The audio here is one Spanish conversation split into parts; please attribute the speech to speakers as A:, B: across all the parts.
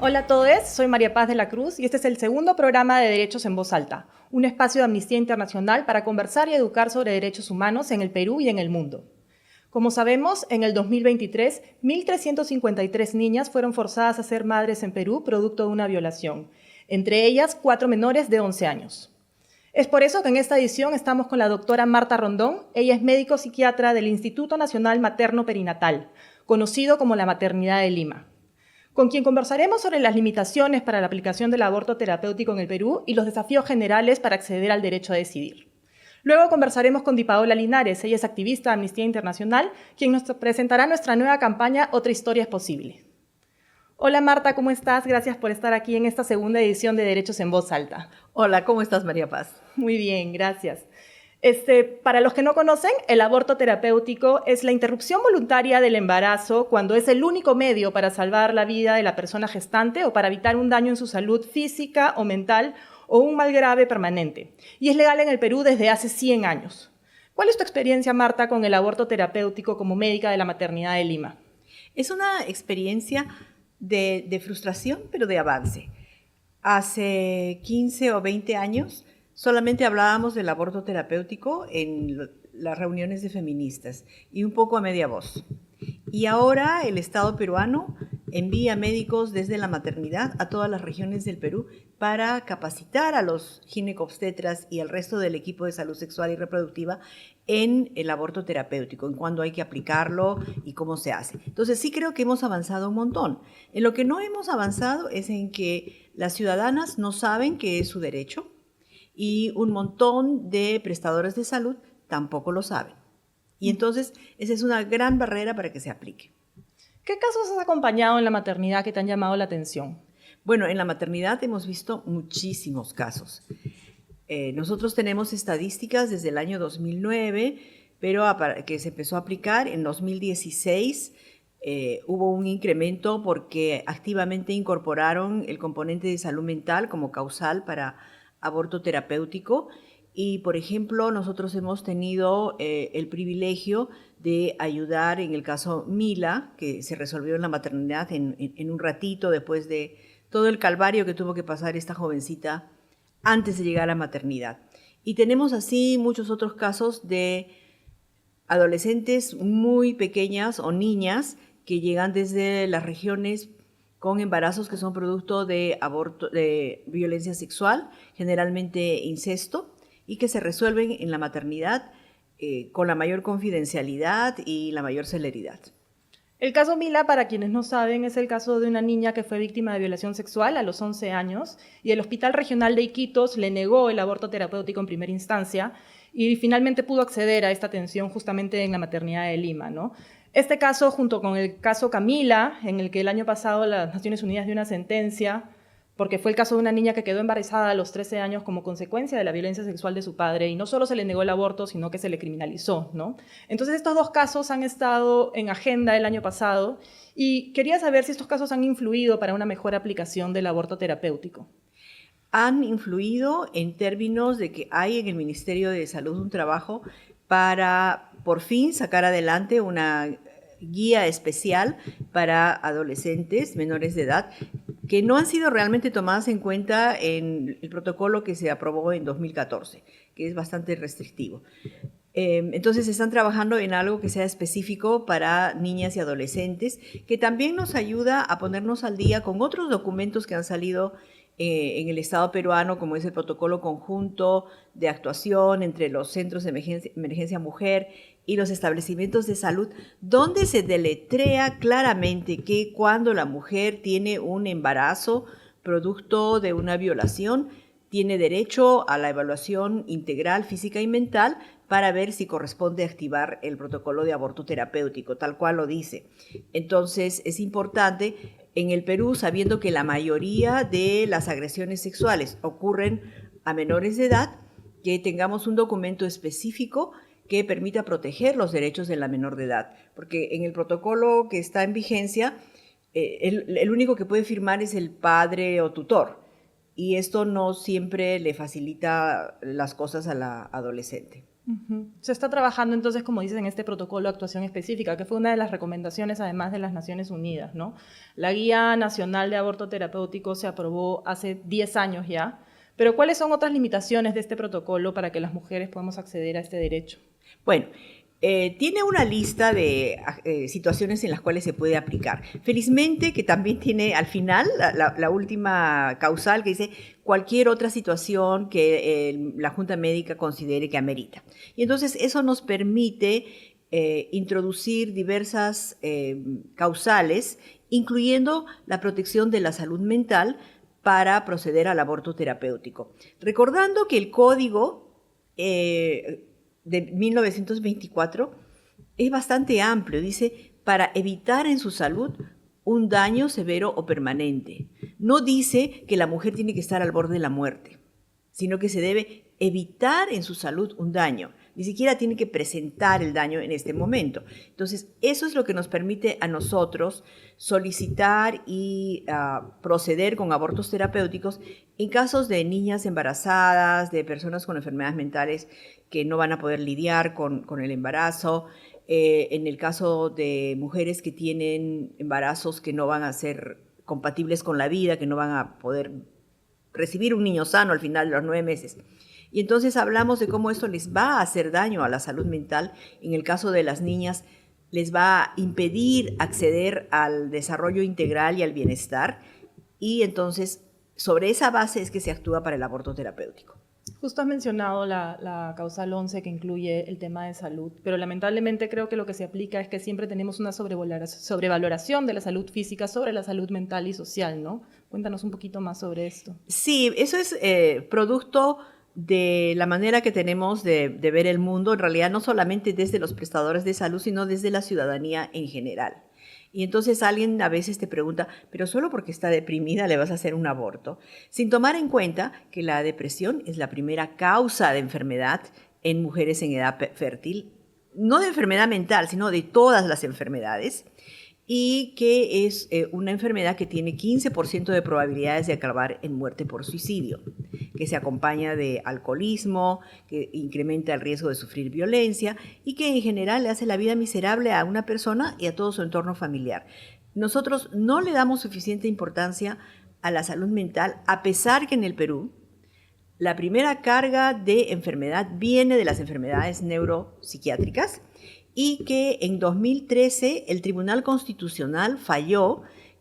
A: Hola a todos, soy María Paz de la Cruz y este es el segundo programa de Derechos en Voz Alta, un espacio de Amnistía Internacional para conversar y educar sobre derechos humanos en el Perú y en el mundo. Como sabemos, en el 2023, 1.353 niñas fueron forzadas a ser madres en Perú producto de una violación, entre ellas 4 menores de 11 años. Es por eso que en esta edición estamos con la doctora Marta Rondón. Ella es médico psiquiatra del Instituto Nacional Materno Perinatal, conocido como la Maternidad de Lima, con quien conversaremos sobre las limitaciones para la aplicación del aborto terapéutico en el Perú y los desafíos generales para acceder al derecho a decidir. Luego conversaremos con Dipaola Linares, ella es activista de Amnistía Internacional, quien nos presentará nuestra nueva campaña Otra Historia es Posible. Hola Marta, ¿cómo estás? Gracias por estar aquí en esta segunda edición de Derechos en Voz Alta.
B: Hola, ¿cómo estás, María Paz?
A: Muy bien, gracias. Para los que no conocen, el aborto terapéutico es la interrupción voluntaria del embarazo cuando es el único medio para salvar la vida de la persona gestante o para evitar un daño en su salud física o mental o un mal grave permanente. Y es legal en el Perú desde hace 100 años. ¿Cuál es tu experiencia, Marta, con el aborto terapéutico como médica de la Maternidad de Lima?
B: Es una experiencia de frustración, pero de avance. Hace 15 o 20 años solamente hablábamos del aborto terapéutico en las reuniones de feministas y un poco a media voz. Y ahora el Estado peruano envía médicos desde la maternidad a todas las regiones del Perú para capacitar a los ginecobstetras y al resto del equipo de salud sexual y reproductiva en el aborto terapéutico, en cuándo hay que aplicarlo y cómo se hace. Entonces sí creo que hemos avanzado un montón. En lo que no hemos avanzado es en que las ciudadanas no saben que es su derecho y un montón de prestadores de salud tampoco lo saben. Y entonces esa es una gran barrera para que se aplique.
A: ¿Qué casos has acompañado en la maternidad que te han llamado la atención?
B: Bueno, en la maternidad hemos visto muchísimos casos. Nosotros tenemos estadísticas desde el año 2009, pero que se empezó a aplicar en 2016. Hubo un incremento porque activamente incorporaron el componente de salud mental como causal para aborto terapéutico. Y, por ejemplo, nosotros hemos tenido el privilegio de ayudar en el caso Mila, que se resolvió en la maternidad en un ratito después de todo el calvario que tuvo que pasar esta jovencita antes de llegar a la maternidad. Y tenemos así muchos otros casos de adolescentes muy pequeñas o niñas que llegan desde las regiones con embarazos que son producto de aborto, de violencia sexual, generalmente incesto, y que se resuelven en la maternidad con la mayor confidencialidad y la mayor celeridad.
A: El caso Mila, para quienes no saben, es el caso de una niña que fue víctima de violación sexual a los 11 años y el Hospital Regional de Iquitos le negó el aborto terapéutico en primera instancia y finalmente pudo acceder a esta atención justamente en la maternidad de Lima, ¿no? Este caso, junto con el caso Camila, en el que el año pasado las Naciones Unidas dio una sentencia porque fue el caso de una niña que quedó embarazada a los 13 años como consecuencia de la violencia sexual de su padre, y no solo se le negó el aborto, sino que se le criminalizó, ¿no? Entonces estos dos casos han estado en agenda el año pasado, y quería saber si estos casos han influido para una mejor aplicación del aborto terapéutico.
B: Han influido en términos de que hay en el Ministerio de Salud un trabajo para por fin sacar adelante una guía especial para adolescentes menores de edad que no han sido realmente tomadas en cuenta en el protocolo que se aprobó en 2014, que es bastante restrictivo. Entonces están trabajando en algo que sea específico para niñas y adolescentes, que también nos ayuda a ponernos al día con otros documentos que han salido en el Estado peruano, como es el protocolo conjunto de actuación entre los centros de emergencia mujer y los establecimientos de salud, donde se deletrea claramente que cuando la mujer tiene un embarazo producto de una violación, tiene derecho a la evaluación integral física y mental para ver si corresponde activar el protocolo de aborto terapéutico, tal cual lo dice. Entonces, es importante en el Perú, sabiendo que la mayoría de las agresiones sexuales ocurren a menores de edad, que tengamos un documento específico que permita proteger los derechos de la menor de edad. Porque en el protocolo que está en vigencia, el único que puede firmar es el padre o tutor. Y esto no siempre le facilita las cosas a la adolescente.
A: Ujú. Se está trabajando entonces, como dices, en este protocolo de actuación específica, que fue una de las recomendaciones además de las Naciones Unidas, ¿no? La Guía Nacional de Aborto Terapéutico se aprobó hace 10 años ya, pero ¿cuáles son otras limitaciones de este protocolo para que las mujeres podamos acceder a este derecho?
B: Bueno, tiene una lista de situaciones en las cuales se puede aplicar. Felizmente que también tiene al final la última causal que dice cualquier otra situación que la Junta Médica considere que amerita. Y entonces eso nos permite introducir diversas causales, incluyendo la protección de la salud mental para proceder al aborto terapéutico. Recordando que el código de 1924 es bastante amplio. Dice, para evitar en su salud un daño severo o permanente. No dice que la mujer tiene que estar al borde de la muerte, sino que se debe evitar en su salud un daño. Ni siquiera tiene que presentar el daño en este momento. Entonces, eso es lo que nos permite a nosotros solicitar y proceder con abortos terapéuticos en casos de niñas embarazadas, de personas con enfermedades mentales que no van a poder lidiar con el embarazo, en el caso de mujeres que tienen embarazos que no van a ser compatibles con la vida, que no van a poder recibir un niño sano al final de los 9 meses. Y entonces hablamos de cómo esto les va a hacer daño a la salud mental. En el caso de las niñas, les va a impedir acceder al desarrollo integral y al bienestar. Y entonces, sobre esa base es que se actúa para el aborto terapéutico.
A: Justo has mencionado la causal 11 que incluye el tema de salud, pero lamentablemente creo que lo que se aplica es que siempre tenemos una sobrevaloración de la salud física sobre la salud mental y social, ¿no? Cuéntanos un poquito más sobre esto.
B: Sí, eso es producto de la manera que tenemos de ver el mundo, en realidad no solamente desde los prestadores de salud, sino desde la ciudadanía en general. Y entonces alguien a veces te pregunta, pero solo porque está deprimida le vas a hacer un aborto, sin tomar en cuenta que la depresión es la primera causa de enfermedad en mujeres en edad fértil, no de enfermedad mental, sino de todas las enfermedades, y que es una enfermedad que tiene 15% de probabilidades de acabar en muerte por suicidio, que se acompaña de alcoholismo, que incrementa el riesgo de sufrir violencia y que en general le hace la vida miserable a una persona y a todo su entorno familiar. Nosotros no le damos suficiente importancia a la salud mental, a pesar que en el Perú la primera carga de enfermedad viene de las enfermedades neuropsiquiátricas y que en 2013 el Tribunal Constitucional falló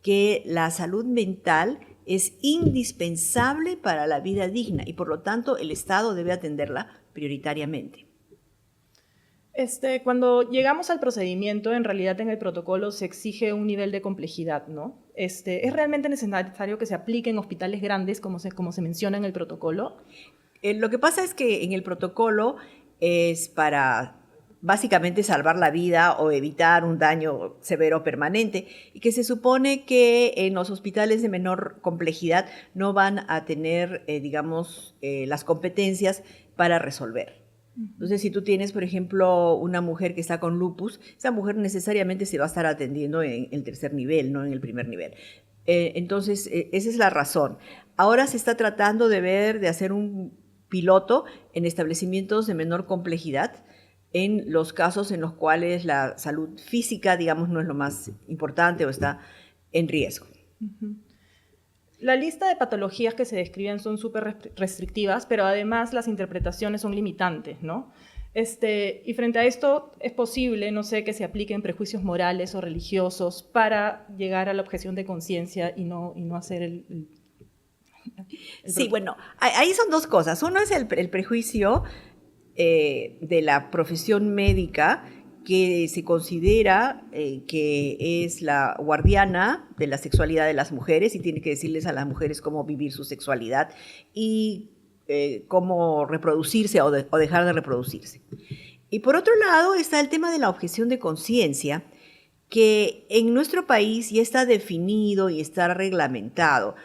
B: que la salud mental es indispensable para la vida digna y por lo tanto el Estado debe atenderla prioritariamente.
A: Cuando llegamos al procedimiento, en realidad en el protocolo se exige un nivel de complejidad, ¿no? ¿Es realmente necesario que se aplique en hospitales grandes, como se menciona en el protocolo?
B: Lo que pasa es que en el protocolo es para básicamente salvar la vida o evitar un daño severo permanente y que se supone que en los hospitales de menor complejidad no van a tener, digamos, las competencias para resolver. Entonces, si tú tienes, por ejemplo, una mujer que está con lupus, esa mujer necesariamente se va a estar atendiendo en el tercer nivel, no en el primer nivel. Entonces, esa es la razón. Ahora se está tratando de hacer un piloto en establecimientos de menor complejidad, en los casos en los cuales la salud física, digamos, no es lo más importante o está en riesgo.
A: La lista de patologías que se describen son súper restrictivas, pero además las interpretaciones son limitantes, ¿no? Y frente a esto es posible, no sé, que se apliquen prejuicios morales o religiosos para llegar a la objeción de conciencia y no hacer el
B: Sí, bueno, ahí son dos cosas. Uno es el prejuicio de la profesión médica que se considera que es la guardiana de la sexualidad de las mujeres y tiene que decirles a las mujeres cómo vivir su sexualidad y cómo reproducirse o dejar de reproducirse. Y por otro lado está el tema de la objeción de conciencia, que en nuestro país ya está definido y está reglamentado.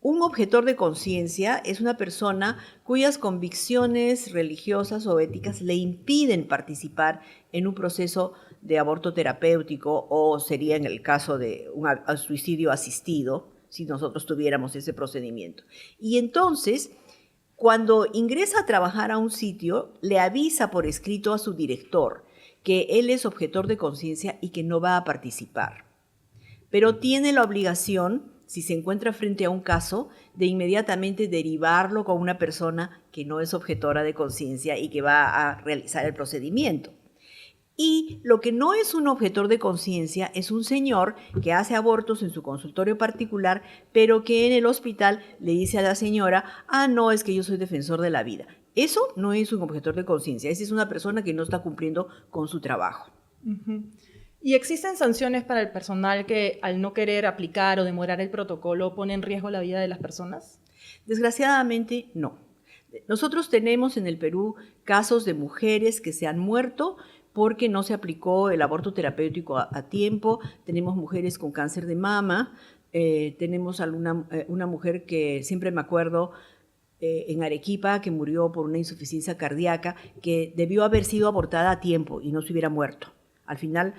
B: Un objetor de conciencia es una persona cuyas convicciones religiosas o éticas le impiden participar en un proceso de aborto terapéutico o sería en el caso de un suicidio asistido, si nosotros tuviéramos ese procedimiento. Y entonces, Cuando ingresa a trabajar a un sitio, le avisa por escrito a su director que él es objetor de conciencia y que no va a participar. Pero tiene la obligación, si se encuentra frente a un caso, de inmediatamente derivarlo con una persona que no es objetora de conciencia y que va a realizar el procedimiento. Y lo que no es un objetor de conciencia es un señor que hace abortos en su consultorio particular, pero que en el hospital le dice a la señora, no, es que yo soy defensor de la vida. Eso no es un objetor de conciencia, esa es una persona que no está cumpliendo con su trabajo.
A: Uh-huh. ¿Y existen sanciones para el personal que al no querer aplicar o demorar el protocolo pone en riesgo la vida de las personas?
B: Desgraciadamente, no. Nosotros tenemos en el Perú casos de mujeres que se han muerto porque no se aplicó el aborto terapéutico a tiempo. Tenemos mujeres con cáncer de mama, tenemos una mujer que siempre me acuerdo en Arequipa que murió por una insuficiencia cardíaca que debió haber sido abortada a tiempo y no se hubiera muerto. Al final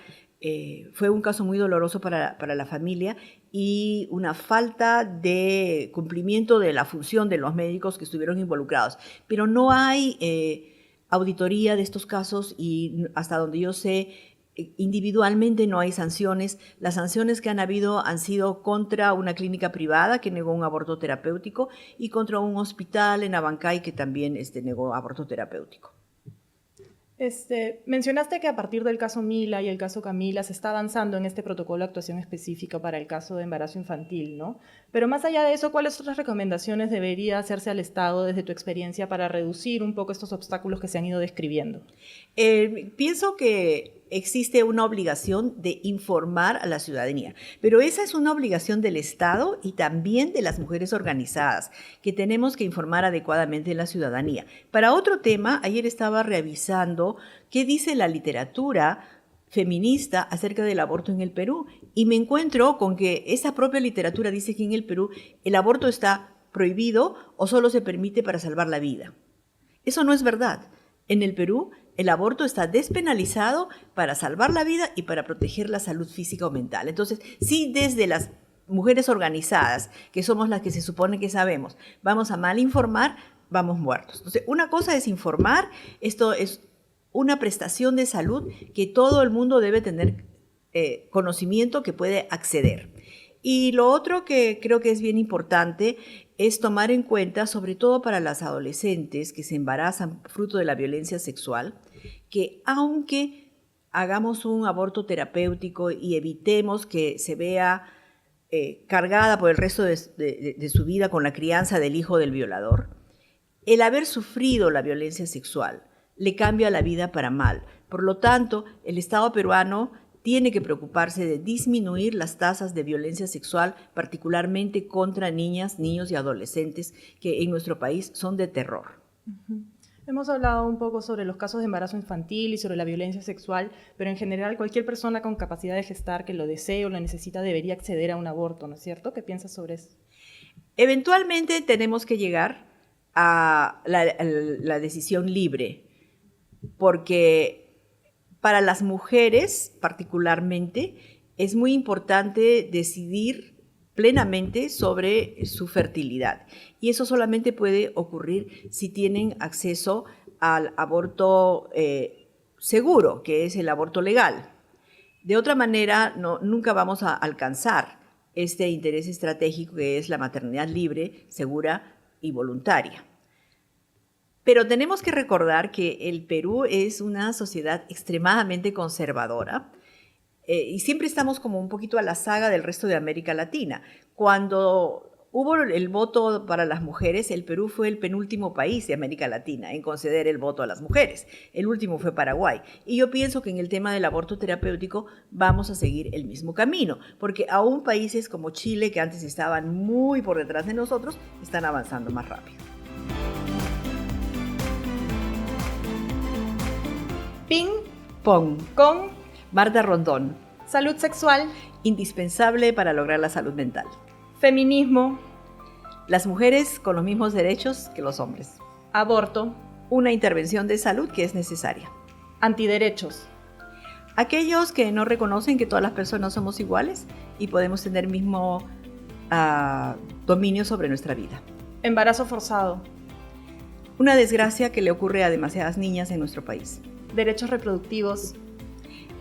B: fue un caso muy doloroso para la familia y una falta de cumplimiento de la función de los médicos que estuvieron involucrados. Pero no hay auditoría de estos casos y hasta donde yo sé, individualmente no hay sanciones. Las sanciones que han habido han sido contra una clínica privada que negó un aborto terapéutico y contra un hospital en Abancay que también negó aborto terapéutico.
A: Mencionaste que a partir del caso Mila y el caso Camila se está avanzando en este protocolo de actuación específica para el caso de embarazo infantil, ¿no? Pero más allá de eso, ¿cuáles otras recomendaciones debería hacerse al Estado desde tu experiencia para reducir un poco estos obstáculos que se han ido describiendo?
B: Pienso que existe una obligación de informar a la ciudadanía, pero esa es una obligación del Estado y también de las mujeres organizadas, que tenemos que informar adecuadamente a la ciudadanía. Para otro tema, ayer estaba revisando qué dice la literatura feminista acerca del aborto en el Perú y me encuentro con que esa propia literatura dice que en el Perú el aborto está prohibido o solo se permite para salvar la vida. Eso no es verdad. En el Perú el aborto está despenalizado para salvar la vida y para proteger la salud física o mental. Entonces, sí, desde las mujeres organizadas, que somos las que se supone que sabemos, vamos a mal informar, vamos muertos. Entonces, una cosa es informar, esto es una prestación de salud que todo el mundo debe tener conocimiento, que puede acceder. Y lo otro que creo que es bien importante es tomar en cuenta, sobre todo para las adolescentes que se embarazan fruto de la violencia sexual, que aunque hagamos un aborto terapéutico y evitemos que se vea cargada por el resto de su vida con la crianza del hijo del violador, el haber sufrido la violencia sexual le cambia la vida para mal. Por lo tanto, el Estado peruano tiene que preocuparse de disminuir las tasas de violencia sexual, particularmente contra niñas, niños y adolescentes, que en nuestro país son de terror.
A: Uh-huh. Hemos hablado un poco sobre los casos de embarazo infantil y sobre la violencia sexual, pero en general cualquier persona con capacidad de gestar que lo desee o lo necesita debería acceder a un aborto, ¿no es cierto? ¿Qué piensas sobre eso?
B: Eventualmente tenemos que llegar a la decisión libre, porque para las mujeres particularmente es muy importante decidir plenamente sobre su fertilidad. Y eso solamente puede ocurrir si tienen acceso al aborto seguro, que es el aborto legal. De otra manera, nunca vamos a alcanzar este interés estratégico que es la maternidad libre, segura y voluntaria. Pero tenemos que recordar que el Perú es una sociedad extremadamente conservadora y siempre estamos como un poquito a la saga del resto de América Latina. Cuando hubo el voto para las mujeres, el Perú fue el penúltimo país de América Latina en conceder el voto a las mujeres. El último fue Paraguay. Y yo pienso que en el tema del aborto terapéutico vamos a seguir el mismo camino, porque aún países como Chile, que antes estaban muy por detrás de nosotros, están avanzando más rápido.
A: Ping
B: Pong
A: con
B: Marta Rondón.
A: Salud sexual.
B: Indispensable para lograr la salud mental.
A: Feminismo.
B: Las mujeres con los mismos derechos que los hombres.
A: Aborto.
B: Una intervención de salud que es necesaria.
A: Antiderechos.
B: Aquellos que no reconocen que todas las personas somos iguales y podemos tener mismo dominio sobre nuestra vida.
A: Embarazo forzado.
B: Una desgracia que le ocurre a demasiadas niñas en nuestro país.
A: Derechos reproductivos.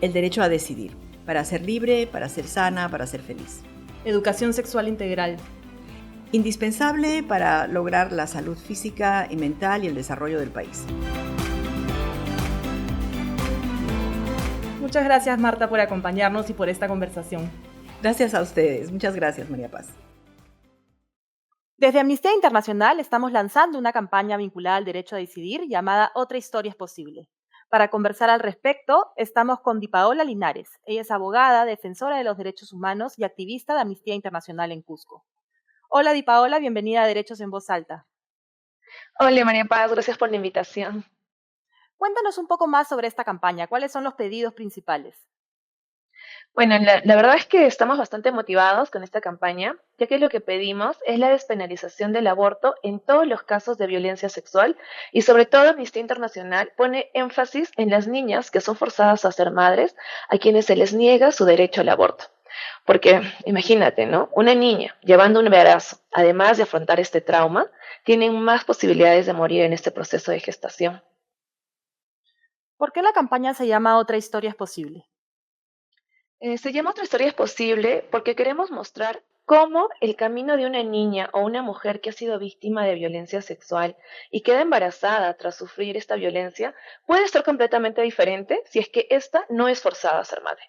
B: El derecho a decidir, para ser libre, para ser sana, para ser feliz.
A: Educación sexual integral.
B: Indispensable para lograr la salud física y mental y el desarrollo del país.
A: Muchas gracias, Marta, por acompañarnos y por esta conversación.
B: Gracias a ustedes. Muchas gracias, María Paz.
A: Desde Amnistía Internacional estamos lanzando una campaña vinculada al derecho a decidir llamada Otra historia es posible. Para conversar al respecto, estamos con Dipaola Linares. Ella es abogada, defensora de los derechos humanos y activista de Amnistía Internacional en Cusco. Hola, Dipaola, bienvenida a Derechos en Voz Alta.
C: Hola María Paz, gracias por la invitación.
A: Cuéntanos un poco más sobre esta campaña. ¿Cuáles son los pedidos principales?
C: Bueno, la verdad es que estamos bastante motivados con esta campaña, ya que lo que pedimos es la despenalización del aborto en todos los casos de violencia sexual y sobre todo Amnistía Internacional pone énfasis en las niñas que son forzadas a ser madres, a quienes se les niega su derecho al aborto. Porque imagínate, ¿no? Una niña llevando un embarazo, además de afrontar este trauma, tienen más posibilidades de morir en este proceso de gestación.
A: ¿Por qué la campaña se llama Otra historia es posible?
C: Se llama Otra historia es posible porque queremos mostrar cómo el camino de una niña o una mujer que ha sido víctima de violencia sexual y queda embarazada tras sufrir esta violencia puede ser completamente diferente si es que ésta no es forzada a ser madre.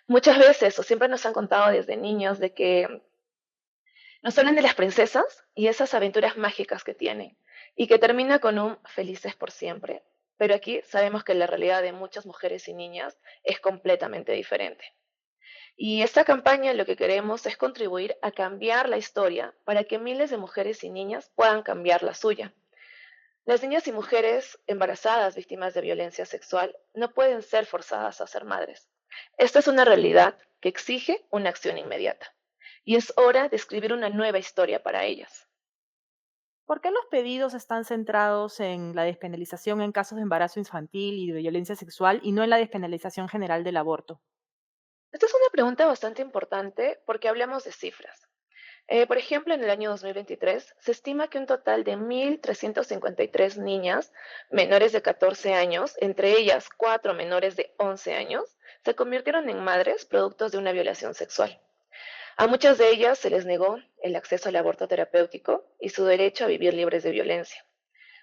C: Muchas veces o siempre nos han contado desde niños de que nos hablan de las princesas y esas aventuras mágicas que tienen y que termina con un felices por siempre. Pero aquí sabemos que la realidad de muchas mujeres y niñas es completamente diferente. Y esta campaña lo que queremos es contribuir a cambiar la historia para que miles de mujeres y niñas puedan cambiar la suya. Las niñas y mujeres embarazadas víctimas de violencia sexual no pueden ser forzadas a ser madres. Esta es una realidad que exige una acción inmediata. Y es hora de escribir una nueva historia para ellas.
A: ¿Por qué los pedidos están centrados en la despenalización en casos de embarazo infantil y de violencia sexual y no en la despenalización general del aborto?
C: Esta es una pregunta bastante importante porque hablamos de cifras. Por ejemplo, en el año 2023 se estima que un total de 1.353 niñas menores de 14 años, entre ellas 4 menores de 11 años, se convirtieron en madres productos de una violación sexual. A muchas de ellas se les negó el acceso al aborto terapéutico y su derecho a vivir libres de violencia.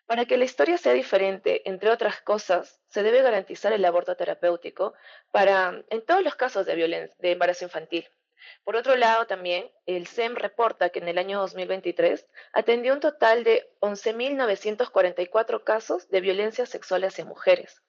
C: Para que la historia sea diferente, entre otras cosas, se debe garantizar el aborto terapéutico en todos los casos de embarazo infantil. Por otro lado, también, el SEM reporta que en el año 2023 atendió un total de 11.944 casos de violencia sexual hacia mujeres.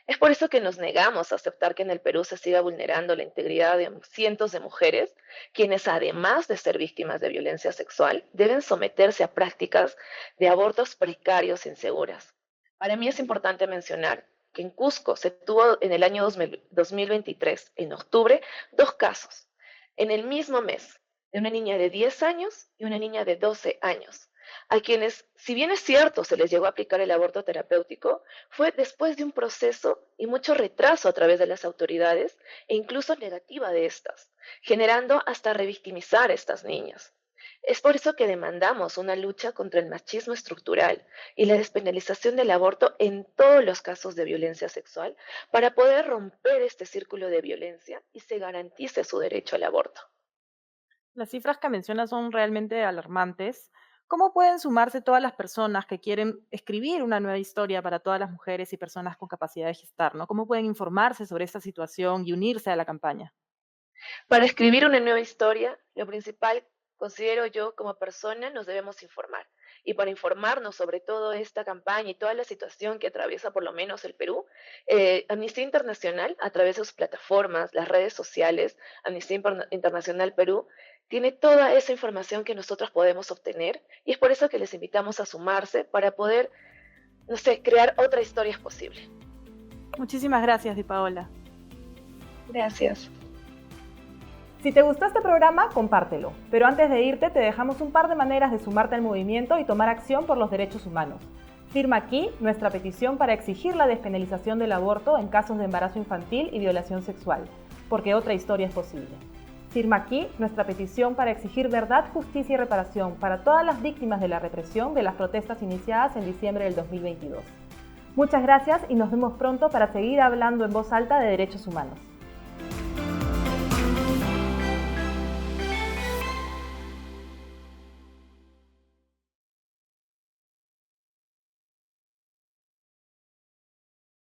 C: Es por eso que nos negamos a aceptar que en el Perú se siga vulnerando la integridad de cientos de mujeres, quienes además de ser víctimas de violencia sexual, deben someterse a prácticas de abortos precarios e inseguras. Para mí es importante mencionar que en Cusco se tuvo en el año 2023, en octubre, 2 casos, en el mismo mes, de una niña de 10 años y una niña de 12 años, a quienes, si bien es cierto, se les llegó a aplicar el aborto terapéutico, fue después de un proceso y mucho retraso a través de las autoridades e incluso negativa de estas, generando hasta revictimizar a estas niñas. Es por eso que demandamos una lucha contra el machismo estructural y la despenalización del aborto en todos los casos de violencia sexual para poder romper este círculo de violencia y se garantice su derecho al aborto.
A: Las cifras que mencionas son realmente alarmantes. ¿Cómo pueden sumarse todas las personas que quieren escribir una nueva historia para todas las mujeres y personas con capacidad de gestar, ¿no? ¿Cómo pueden informarse sobre esta situación y unirse a la campaña?
C: Para escribir una nueva historia, lo principal, considero yo, como persona, nos debemos informar. Y para informarnos sobre toda esta campaña y toda la situación que atraviesa por lo menos el Perú, Amnistía Internacional, a través de sus plataformas, las redes sociales, Amnistía Internacional Perú, tiene toda esa información que nosotros podemos obtener y es por eso que les invitamos a sumarse para poder, no sé, crear otra historia posible.
A: Muchísimas gracias, Dipaola.
C: Gracias.
A: Si te gustó este programa, compártelo. Pero antes de irte, te dejamos un par de maneras de sumarte al movimiento y tomar acción por los derechos humanos. Firma aquí nuestra petición para exigir la despenalización del aborto en casos de embarazo infantil y violación sexual, porque otra historia es posible. Firma aquí nuestra petición para exigir verdad, justicia y reparación para todas las víctimas de la represión de las protestas iniciadas en diciembre del 2022. Muchas gracias y nos vemos pronto para seguir hablando en voz alta de derechos humanos.